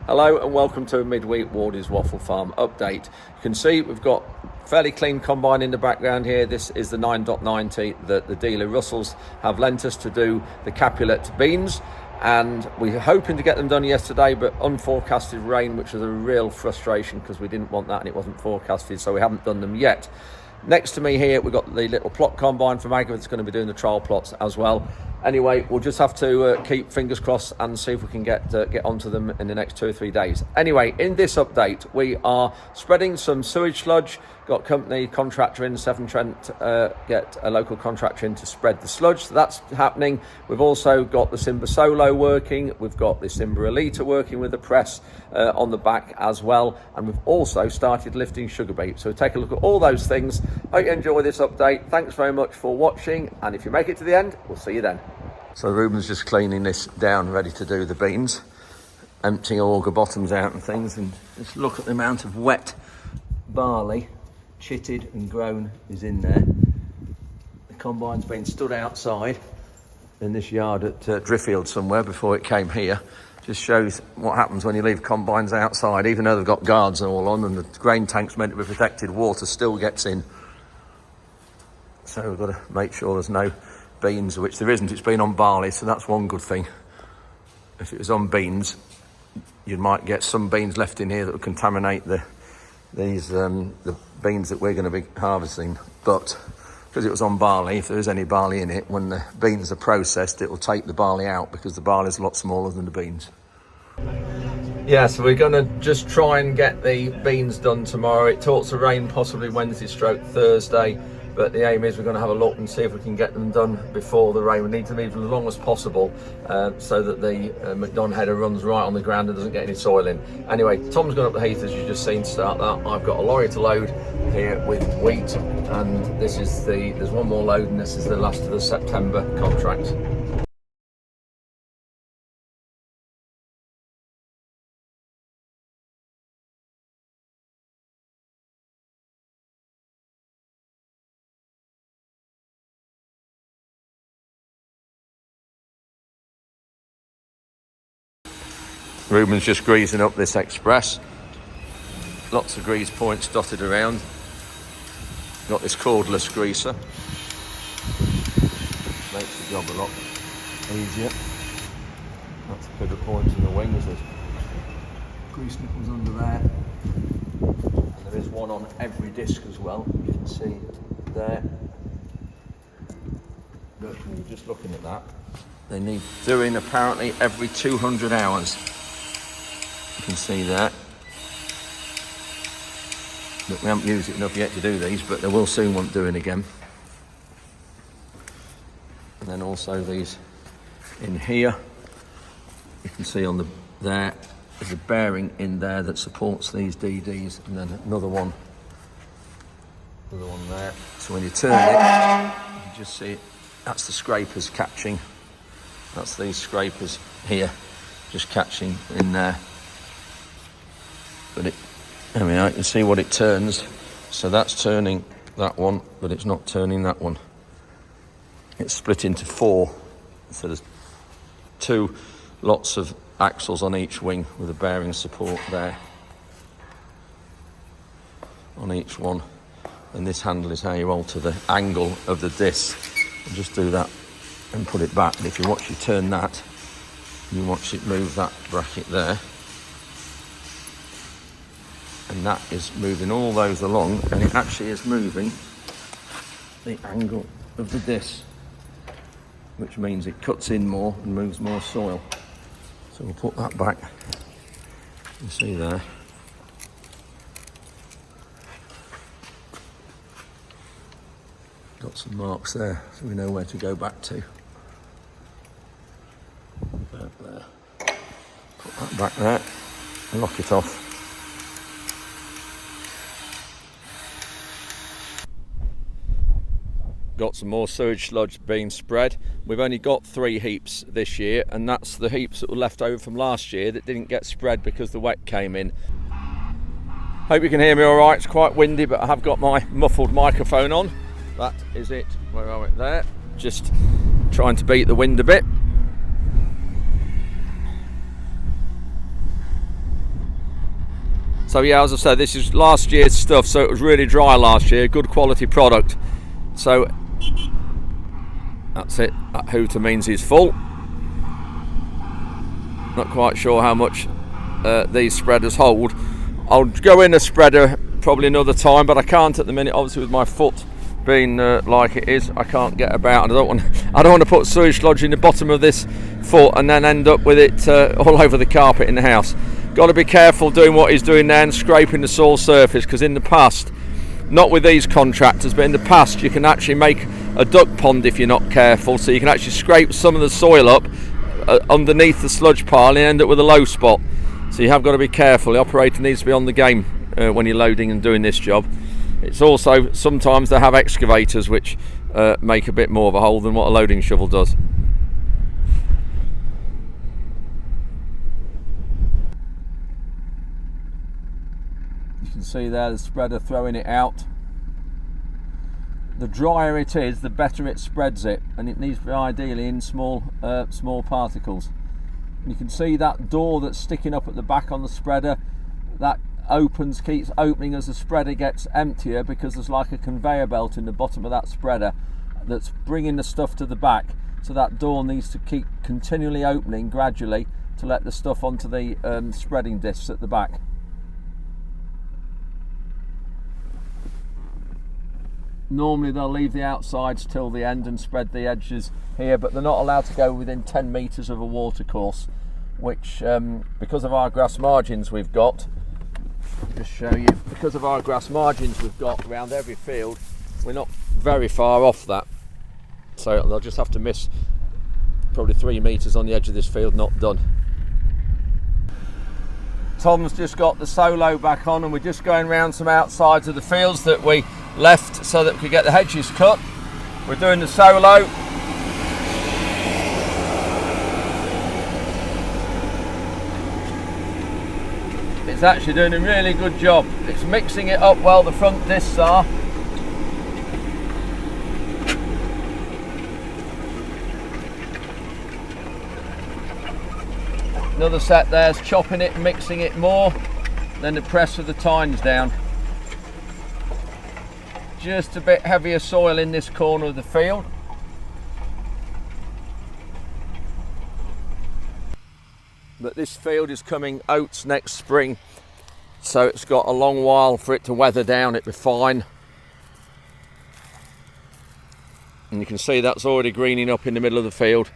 Hello and welcome to a midweek Wardy's Waffle Farm update. You can see we've got fairly clean combine in the background here. This is the 9.90 that the dealer Russells have lent us to do the Capulet beans, and we were hoping to get them done yesterday, but unforecasted rain, which was a real frustration because we didn't want that and it wasn't forecasted, so we haven't done them yet. Next to me here we've got the little plot combine from Agri that's going to be doing the trial plots as well. Anyway, we'll just have to keep fingers crossed and see if we can get onto them in the next 2 or 3 days. Anyway, in this update, we are spreading some sewage sludge. Got company contractor in Severn Trent, get a local contractor in to spread the sludge. So that's happening. We've also got the Simba Solo working. We've got the Simba Elita working with the press on the back as well. And we've also started lifting sugar beet. So take a look at all those things. Hope you enjoy this update. Thanks very much for watching. And if you make it to the end, we'll see you then. So Ruben's just cleaning this down, ready to do the beans, emptying auger bottoms out and things, and just look at the amount of wet barley, chitted and grown, is in there. The combine's been stood outside in this yard at Driffield somewhere before it came here. Just shows what happens when you leave combines outside, even though they've got guards and all on, and the grain tank's meant to be protected, water still gets in. So we've got to make sure there's no beans, which there isn't. It's been on barley, so that's one good thing. If it was on beans, you might get some beans left in here that would contaminate the beans that we're going to be harvesting. But because it was on barley, if there is any barley in it, when the beans are processed, it will take the barley out because the barley is a lot smaller than the beans. Yeah, so we're going to just try and get the beans done tomorrow. It talks of rain possibly Wednesday/Thursday. But the aim is we're going to have a look and see if we can get them done before the rain. We need to leave them as long as possible so that the McDon header runs right on the ground and doesn't get any soil in. Anyway, Tom's gone up the heath as you've just seen to start that. I've got a lorry to load here with wheat, and this is there's one more load, and this is the last of the September contract. Ruben's just greasing up this express. Lots of grease points dotted around. Got this cordless greaser. Makes the job a lot easier. That's a pivot point in the wings. There's grease nipples under there. And there is one on every disc as well. You can see there. But when you're just looking at that, they need doing apparently every 200 hours. You can see that. But we haven't used it enough yet to do these, but they will soon want doing again. And then also these in here, you can see on there's a bearing in there that supports these DDs, and then another one there. So when you turn it, you can just see it. That's the scrapers catching. That's these scrapers here, just catching in there. But I can see what it turns. So that's turning that one, but it's not turning that one. It's split into 4. So there's 2 lots of axles on each wing with a bearing support there on each one. And this handle is how you alter the angle of the disc. I'll just do that and put it back. But if you watch it turn that, you watch it move that bracket there. And that is moving all those along, and it actually is moving the angle of the disc, which means it cuts in more and moves more soil. So we'll put that back. You see there. Got some marks there, so we know where to go back to. Back there. Put that back there and lock it off. Got some more sewage sludge being spread. We've only got 3 heaps this year, and that's the heaps that were left over from last year that didn't get spread because the wet came in. Hope you can hear me all right. It's quite windy, but I have got my muffled microphone on. That is it. Where are we? There. Just trying to beat the wind a bit. So yeah, as I said, this is last year's stuff, so it was really dry last year, good quality product. So that's it, that hooter means he's full. Not quite sure how much these spreaders hold. I'll go in a spreader probably another time, but I can't at the minute, obviously with my foot being like it is. I can't get about, and I don't want to put sewage sludge in the bottom of this foot and then end up with it all over the carpet in the house. Got to be careful doing what he's doing now and scraping the soil surface, because in the past, not with these contractors, but in the past you can actually make a duck pond if you're not careful, so you can actually scrape some of the soil up underneath the sludge pile and end up with a low spot. So you have got to be careful. The operator needs to be on the game when you're loading and doing this job. It's also, sometimes they have excavators which make a bit more of a hole than what a loading shovel does. You can see there the spreader throwing it out. The drier it is, the better it spreads it, and it needs to be ideally in small particles. And you can see that door that's sticking up at the back on the spreader, that keeps opening as the spreader gets emptier, because there's like a conveyor belt in the bottom of that spreader that's bringing the stuff to the back. So that door needs to keep continually opening gradually to let the stuff onto the spreading discs at the back. Normally they'll leave the outsides till the end and spread the edges here, but they're not allowed to go within 10 metres of a watercourse, which because of our grass margins we've got, just show you, because of our grass margins we've got around every field, we're not very far off that. So they'll just have to miss probably 3 metres on the edge of this field, not done. Tom's just got the solo back on, and we're just going round some outsides of the fields that we left so that we could get the hedges cut. We're doing the solo. It's actually doing a really good job. It's mixing it up well, the front discs are. Another set there's chopping it, mixing it more, then the press of the tines down. Just a bit heavier soil in this corner of the field. But this field is coming oats next spring, so it's got a long while for it to weather down, it'll be fine. And you can see that's already greening up in the middle of the field.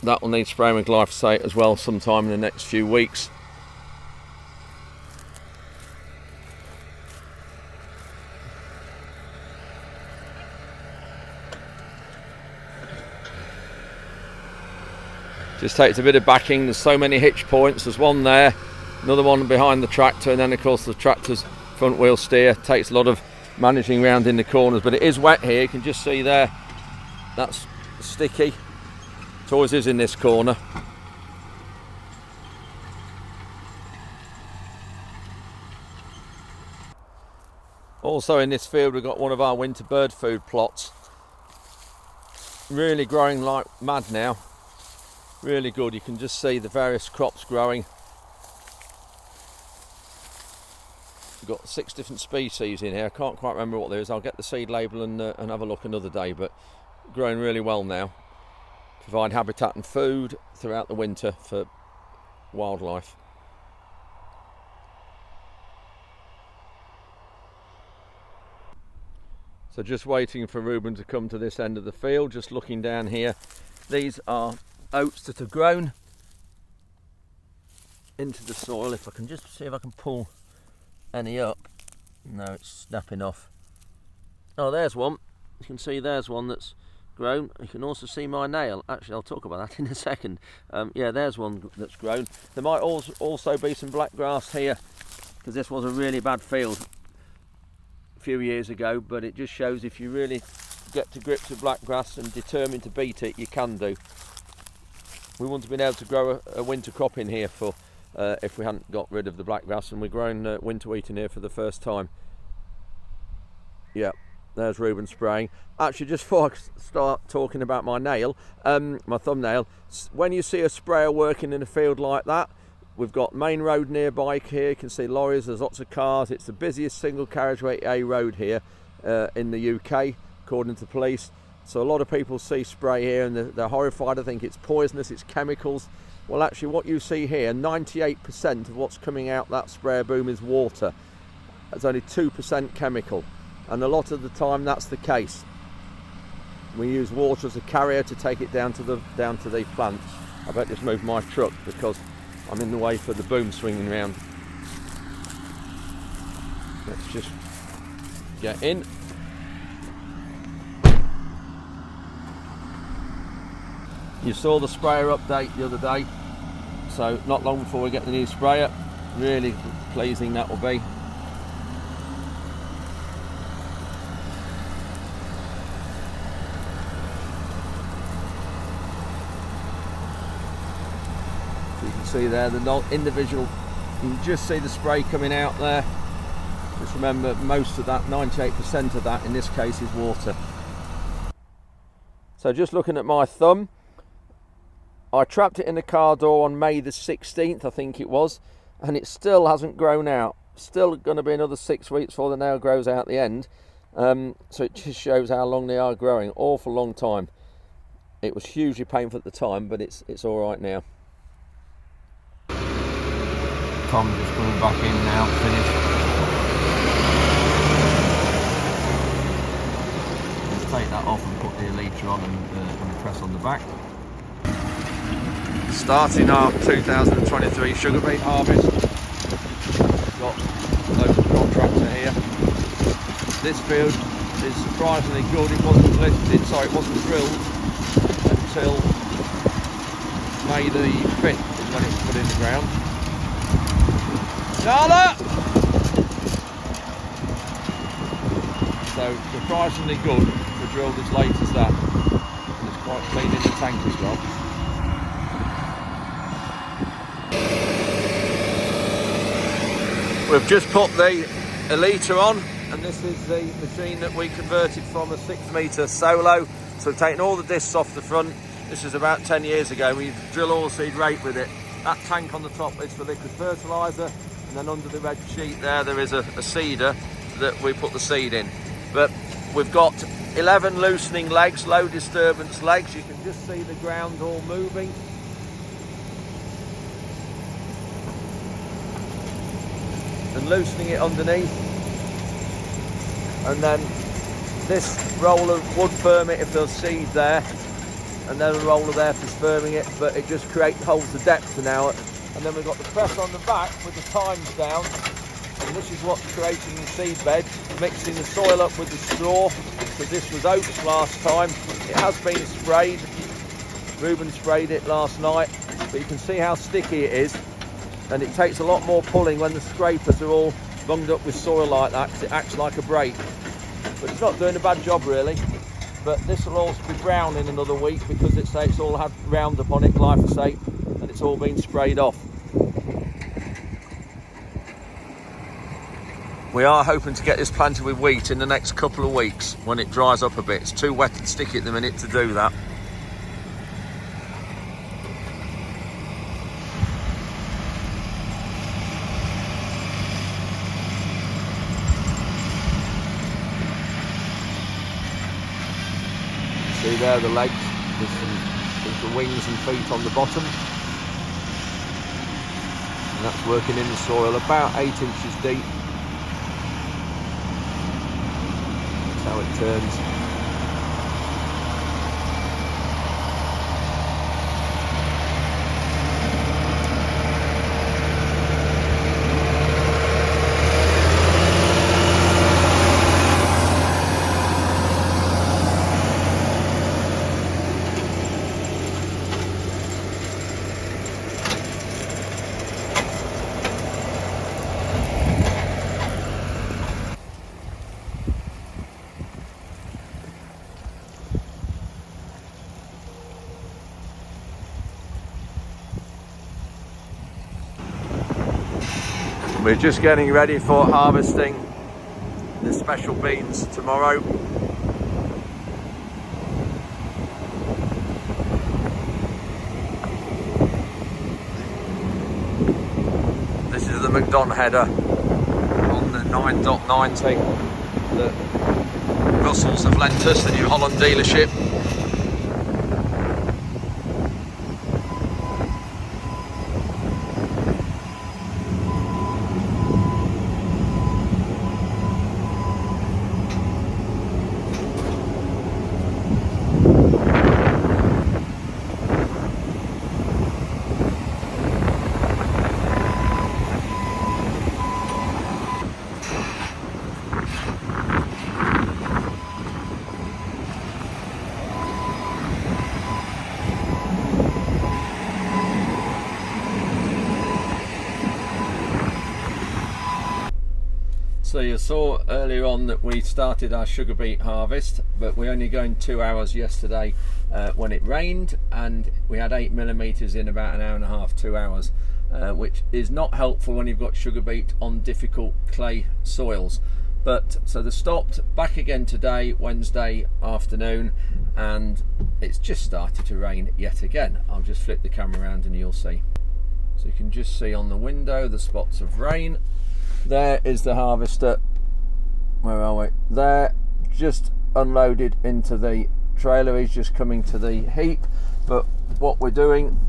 That will need spraying with glyphosate as well sometime in the next few weeks. Just takes a bit of backing. There's so many hitch points. There's one there, another one behind the tractor, and then of course the tractor's front wheel steer takes a lot of managing around in the corners. But it is wet here, you can just see there, that's sticky. It always is in this corner. Also in this field we've got one of our winter bird food plots. Really growing like mad now. Really good, you can just see the various crops growing. We've got 6 different species in here. I can't quite remember what there is. I'll get the seed label and have a look another day, but growing really well now. Provide habitat and food throughout the winter for wildlife. So just waiting for Ruben to come to this end of the field, just looking down here. These are oats that are grown into the soil. If I can just see if I can pull any up. No, it's snapping off. Oh, there's one. You can see there's one that's grown. You can also see my nail. Actually, I'll talk about that in a second. Yeah, there's one that's grown. There might also be some black grass here, because this was a really bad field a few years ago, but it just shows if you really get to grips with black grass and determined to beat it, you can do. We wouldn't have been able to grow a winter crop in here for if we hadn't got rid of the black grass, and we're growing winter wheat in here for the first time. Yeah, there's Ruben spraying. Actually, just before I start talking about my nail, my thumbnail, when you see a sprayer working in a field like that, We've got main road nearby here. You can see lorries, there's lots of cars. It's the busiest single carriageway A road here in the UK, according to police. So a lot of people see spray here and they're horrified. I think it's poisonous, it's chemicals. Well, actually what you see here, 98% of what's coming out that sprayer boom is water. There's only 2% chemical. And a lot of the time that's the case. We use water as a carrier to take it down to the plant. I better just move my truck because I'm in the way for the boom swinging round. Let's just get in. You saw the sprayer update the other day, so not long before we get the new sprayer. Really pleasing that will be. You can see there the individual, you can just see the spray coming out there. Just remember, most of that, 98% of that in this case is water. So just looking at my thumb, I trapped it in the car door on May the 16th, I think it was, and it still hasn't grown out. Still going to be another 6 weeks before the nail grows out the end. So it just shows how long they are growing. Awful long time. It was hugely painful at the time, but it's all right now. Tom's just coming back in now, finished. Let's take that off and put the elytra on and press on the back. Starting our 2023 sugar beet harvest. Got a local contractor here. This field is surprisingly good. It wasn't drilled until May the 5th is when it was put in the ground. Charlotte! So surprisingly good to drill as late as that. And it's quite clean in the tank as well. We've just put the elytra on, and this is the machine that we converted from a 6-metre solo. So we've taken all the discs off the front. This is about 10 years ago. We drill oilseed rape with it. That tank on the top is for liquid fertiliser, and then under the red sheet there is a seeder that we put the seed in. But we've got 11 loosening legs, low disturbance legs. You can just see the ground all moving. And loosening it underneath, and then this roller would firm it if there's seed there, and then a roller there for firming it, but it just holds the depth now. And then we've got the press on the back with the times down, and this is what's creating the seed bed, mixing the soil up with the straw, because this was oats last time. It has been sprayed. Ruben sprayed it last night, but you can see how sticky it is. And it takes a lot more pulling when the scrapers are all bunged up with soil like that, because it acts like a brake. But it's not doing a bad job really. But this will also be brown in another week because it's all had Roundup on it, glyphosate, and it's all been sprayed off. We are hoping to get this planted with wheat in the next couple of weeks when it dries up a bit. It's too wet and sticky at the minute to do that. See there the legs with some wings and feet on the bottom, and that's working in the soil about 8 inches deep. That's how it turns. We're just getting ready for harvesting the special beans tomorrow. McDon header on the 9.90 that Russells have lent us, the New Holland dealership. So you saw earlier on that we started our sugar beet harvest, but we're only going 2 hours yesterday when it rained, and we had 8 millimeters in about an hour and a half, 2 hours, which is not helpful when you've got sugar beet on difficult clay soils. But so they stopped back again today, Wednesday afternoon, and it's just started to rain yet again. I'll just flip the camera around and you'll see. So you can just see on the window the spots of rain. There is the harvester. Where are we? There, just unloaded into the trailer. He's just coming to the heap. But what we're doing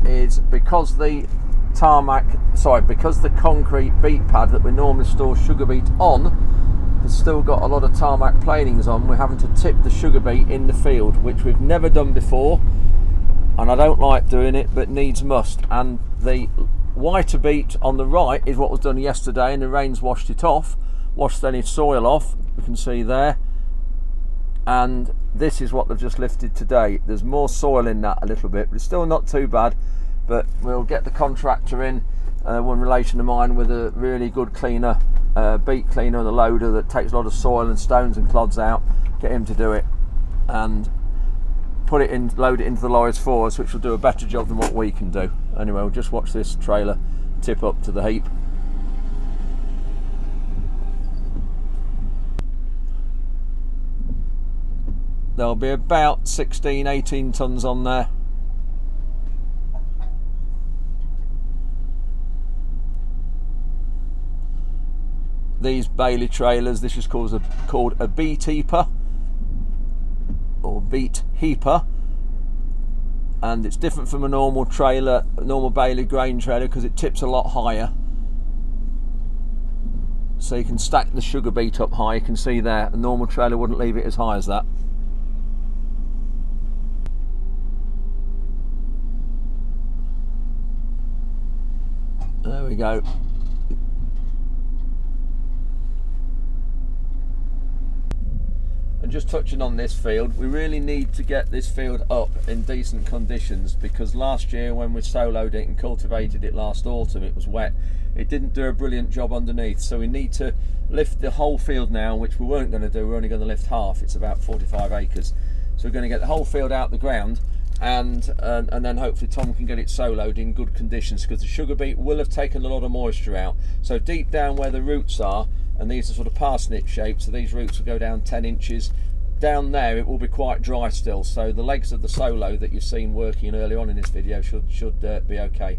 is, because the concrete beet pad that we normally store sugar beet on has still got a lot of tarmac planings on, we're having to tip the sugar beet in the field, which we've never done before, and I don't like doing it, but needs must. And the whiter beet on the right is what was done yesterday, and the rain's washed it off, washed any soil off, you can see there. And this is what they've just lifted today. There's more soil in that a little bit, but it's still not too bad. But we'll get the contractor in, one relation of mine with a really good cleaner, beet cleaner and a loader that takes a lot of soil and stones and clods out, get him to do it and put it in, load it into the lorries for us, which will do a better job than what we can do. Anyway, we'll just watch this trailer tip up to the heap. There'll be about 16-18 tons on there. These Bailey trailers, this is called a beet heaper, or beet heaper, and it's different from a normal trailer, a normal Bailey grain trailer, because it tips a lot higher, so you can stack the sugar beet up high. You can see there, a normal trailer wouldn't leave it as high as that. There we go. And just touching on this field, we really need to get this field up in decent conditions, because last year when we soloed it and cultivated it last autumn, it was wet. It didn't do a brilliant job underneath, so we need to lift the whole field now, which we weren't going to do. We're only going to lift half. It's about 45 acres. So we're going to get the whole field out the ground, and then hopefully Tom can get it soloed in good conditions, because the sugar beet will have taken a lot of moisture out. So deep down where the roots are, and these are sort of parsnip shaped, so these roots will go down 10 inches. Down there it will be quite dry still, so the legs of the solo that you've seen working early on in this video should be okay.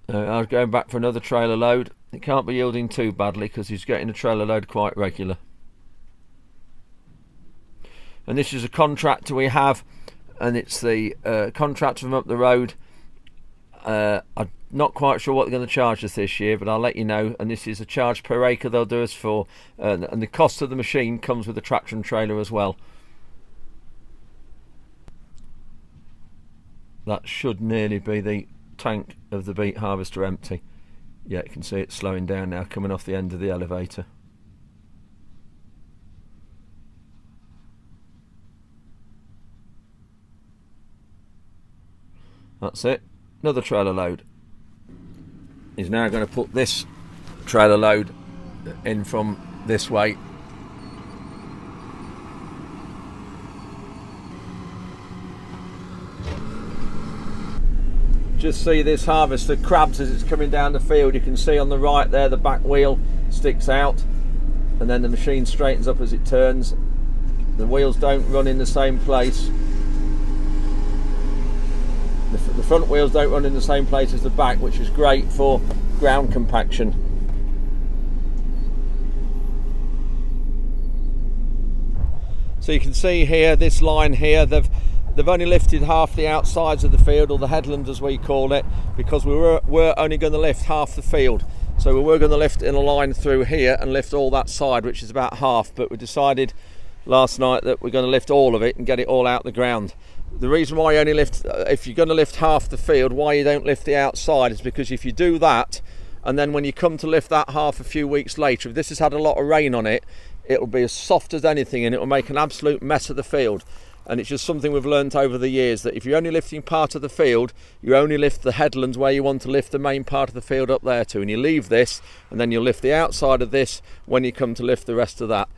I was going back for another trailer load. It can't be yielding too badly because he's getting a trailer load quite regular. And this is a contractor we have, and it's the contractor from up the road. I'm not quite sure what they're going to charge us this year, but I'll let you know. And this is a charge per acre they'll do us for, and the cost of the machine comes with the traction trailer as well. That should nearly be the tank of the beet harvester empty. Yeah, you can see it slowing down now, coming off the end of the elevator. That's it. Another trailer load. He's now going to put this trailer load in from this way. Just see this harvester crabs as it's coming down the field. You can see on the right there the back wheel sticks out, and then the machine straightens up as it turns. The wheels don't run in the same place. The front wheels don't run in the same place as the back, which is great for ground compaction. So you can see here, this line here, they've only lifted half the outsides of the field, or the headland as we call it, because we were only going to lift half the field. So we were going to lift in a line through here and lift all that side, which is about half, but we decided last night that we're going to lift all of it and get it all out the ground. The reason why you only lift, if you're going to lift half the field, why you don't lift the outside is because if you do that, and then when you come to lift that half a few weeks later, if this has had a lot of rain on it, it'll be as soft as anything and it will make an absolute mess of the field. And it's just something we've learnt over the years, that if you're only lifting part of the field, you only lift the headlands where you want to lift the main part of the field up there too, and you leave this, and then you'll lift the outside of this when you come to lift the rest of that.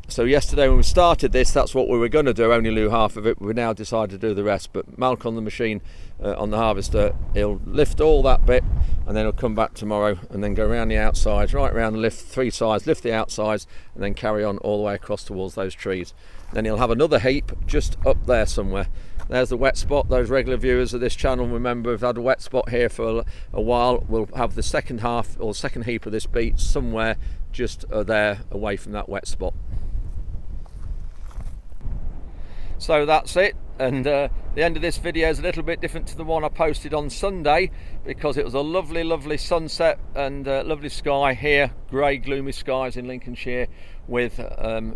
So yesterday when we started this, that's what we were going to do, only do half of it. We now decided to do the rest, but Malk on the machine, on the harvester, he'll lift all that bit, and then he'll come back tomorrow and then go around the outsides, right around and lift 3 sides, lift the outsides, and then carry on all the way across towards those trees. Then he'll have another heap just up there somewhere. There's the wet spot. Those regular viewers of this channel remember we've had a wet spot here for a while. We'll have the second half, or second heap of this beet somewhere just there away from that wet spot. So that's it, and the end of this video is a little bit different to the one I posted on Sunday, because it was a lovely sunset and lovely sky here, grey gloomy skies in Lincolnshire with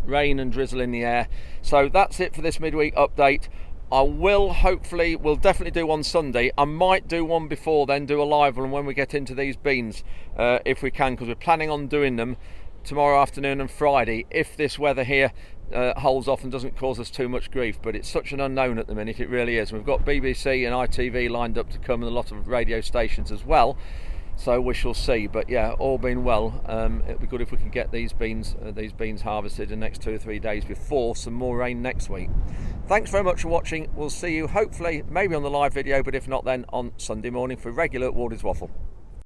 rain and drizzle in the air. So that's it for this midweek update. We'll definitely do one Sunday. I might do one before then, do a live one when we get into these beans, if we can, because we're planning on doing them tomorrow afternoon and Friday, if this weather here holds off and doesn't cause us too much grief. But it's such an unknown at the minute, it really is. We've got BBC and ITV lined up to come, and a lot of radio stations as well, so we shall see. But yeah, all being well, it'd be good if we can get these beans harvested in the next 2 or 3 days before some more rain next week. Thanks very much for watching. We'll see you hopefully maybe on the live video, but if not then on Sunday morning for regular Wardy's Waffle.